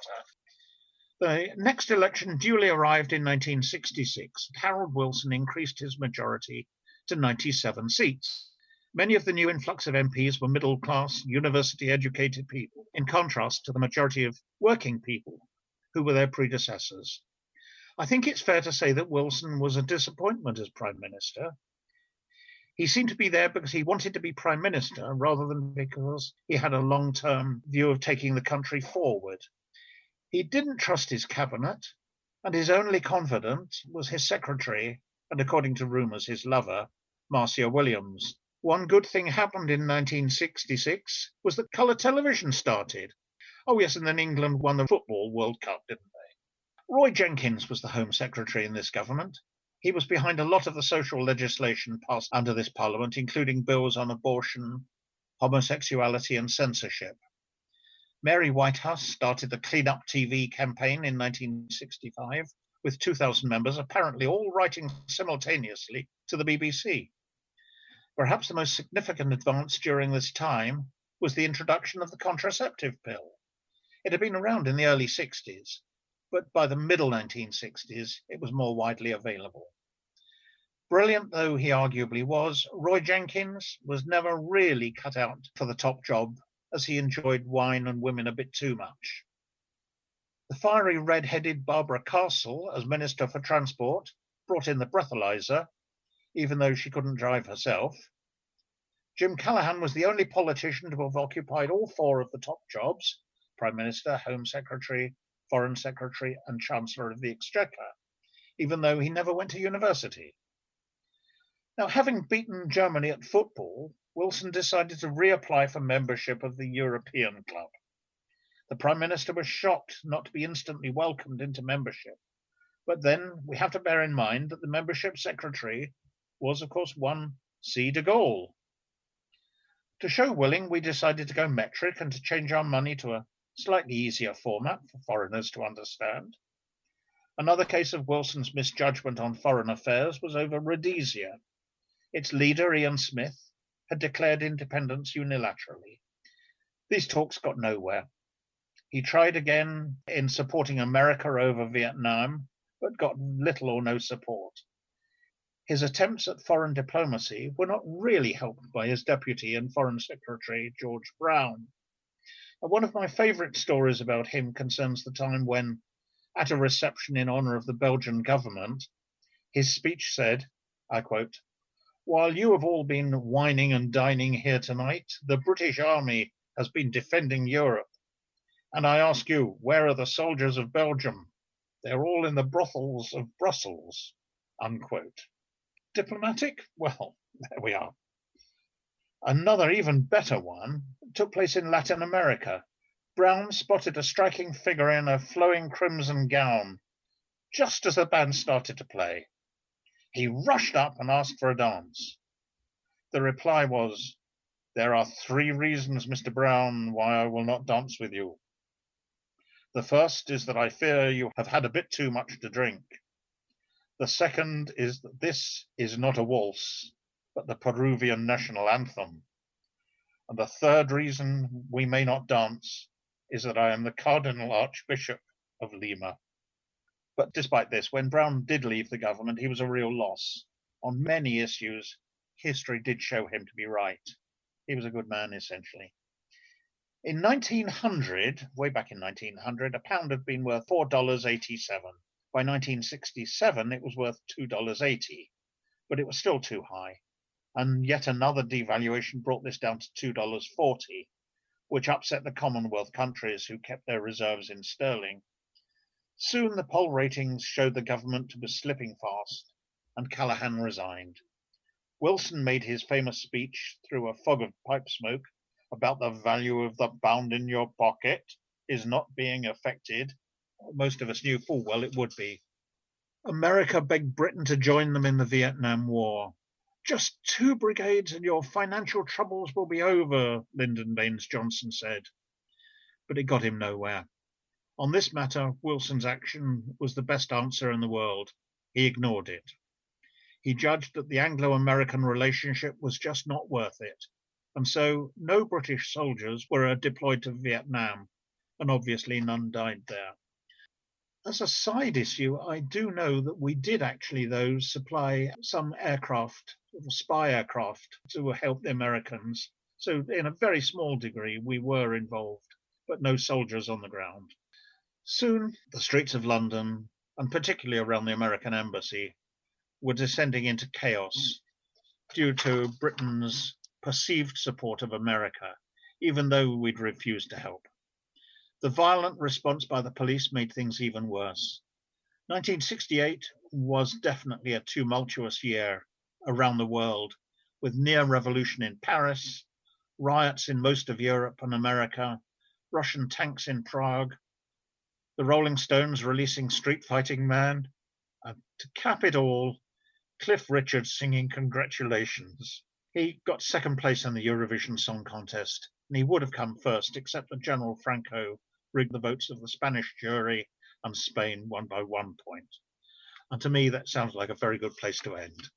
The next election duly arrived in 1966. Harold Wilson increased his majority to 97 seats. Many of the new influx of MPs were middle-class, university-educated people, in contrast to the majority of working people who were their predecessors. I think it's fair to say that Wilson was a disappointment as Prime Minister. He seemed to be there because he wanted to be Prime Minister rather than because he had a long-term view of taking the country forward. He didn't trust his cabinet, and his only confidant was his secretary, and according to rumours, his lover, Marcia Williams. One good thing happened in 1966 was that colour television started. Oh yes, and then England won the Football World Cup, didn't they? Roy Jenkins was the Home Secretary in this government. He was behind a lot of the social legislation passed under this parliament, including bills on abortion, homosexuality and censorship. Mary Whitehouse started the Clean Up TV campaign in 1965 with 2,000 members, apparently all writing simultaneously to the BBC. Perhaps the most significant advance during this time was the introduction of the contraceptive pill. It had been around in the early 60s, but by the middle 1960s, it was more widely available. Brilliant though he arguably was, Roy Jenkins was never really cut out for the top job, as he enjoyed wine and women a bit too much. The fiery red-headed Barbara Castle, as Minister for Transport, brought in the breathalyzer, even though she couldn't drive herself. Jim Callaghan was the only politician to have occupied all four of the top jobs: Prime Minister, Home Secretary, Foreign Secretary, and Chancellor of the Exchequer, even though he never went to university. Now, having beaten Germany at football, Wilson decided to reapply for membership of the European Club. The Prime Minister was shocked not to be instantly welcomed into membership. But then we have to bear in mind that the membership secretary was, of course, one C. de Gaulle. To show willing, we decided to go metric and to change our money to a slightly easier format for foreigners to understand. Another case of Wilson's misjudgment on foreign affairs was over Rhodesia. Its leader, Ian Smith, had declared independence unilaterally. These talks got nowhere. He tried again in supporting America over Vietnam, but got little or no support. His attempts at foreign diplomacy were not really helped by his deputy and Foreign Secretary, George Brown. One of my favourite stories about him concerns the time when, at a reception in honour of the Belgian government, his speech said, I quote, "While you have all been whining and dining here tonight, the British Army has been defending Europe. And I ask you, where are the soldiers of Belgium? They're all in the brothels of Brussels." Unquote. Diplomatic? Well, there we are. Another even better one took place in Latin America. Brown spotted a striking figure in a flowing crimson gown just as the band started to play. He rushed up and asked for a dance. The reply was, "There are 3 reasons, Mr. Brown, why I will not dance with you. The first is that I fear you have had a bit too much to drink. The second is that this is not a waltz, but the Peruvian national anthem. And the third reason we may not dance is that I am the Cardinal Archbishop of Lima." But despite this, when Brown did leave the government, he was a real loss. On many issues, history did show him to be right. He was a good man, essentially. In 1900, way back in 1900, a pound had been worth $4.87. By 1967, it was worth $2.80, but it was still too high. And yet another devaluation brought this down to $2.40, which upset the Commonwealth countries who kept their reserves in sterling. Soon the poll ratings showed the government was slipping fast, and Callaghan resigned. Wilson made his famous speech through a fog of pipe smoke about the value of the pound in your pocket is not being affected. Most of us knew full well it would be. America begged Britain to join them in the Vietnam War. Just 2 brigades and your financial troubles will be over, Lyndon Baines Johnson said. But it got him nowhere. On this matter, Wilson's action was the best answer in the world. He ignored it. He judged that the Anglo-American relationship was just not worth it, and so no British soldiers were deployed to Vietnam, and obviously none died there. As a side issue, I do know that we did actually, though, supply some aircraft, spy aircraft, to help the Americans. So in a very small degree, we were involved, but no soldiers on the ground. Soon, the streets of London, and particularly around the American embassy, were descending into chaos due to Britain's perceived support of America, even though we'd refused to help. The violent response by the police made things even worse. 1968 was definitely a tumultuous year around the world, with near revolution in Paris, riots in most of Europe and America, Russian tanks in Prague, the Rolling Stones releasing Street Fighting Man, and to cap it all, Cliff Richard singing Congratulations. He got second place in the Eurovision Song Contest, and he would have come first, except that General Franco rigged the votes of the Spanish jury, and Spain won by 1 point. And to me, that sounds like a very good place to end.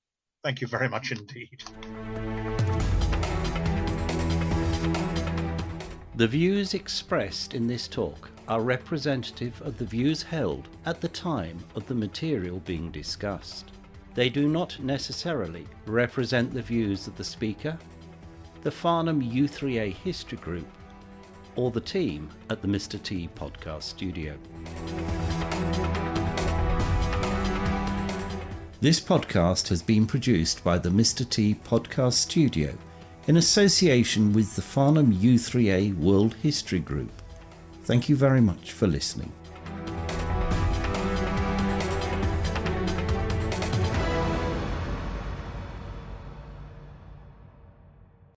Thank you very much indeed. The views expressed in this talk are representative of the views held at the time of the material being discussed. They do not necessarily represent the views of the speaker, the Farnham U3A History Group, or the team at the Mr. T podcast studio. This podcast has been produced by the Mr. T podcast studio in association with the Farnham U3A World History Group. Thank you very much for listening.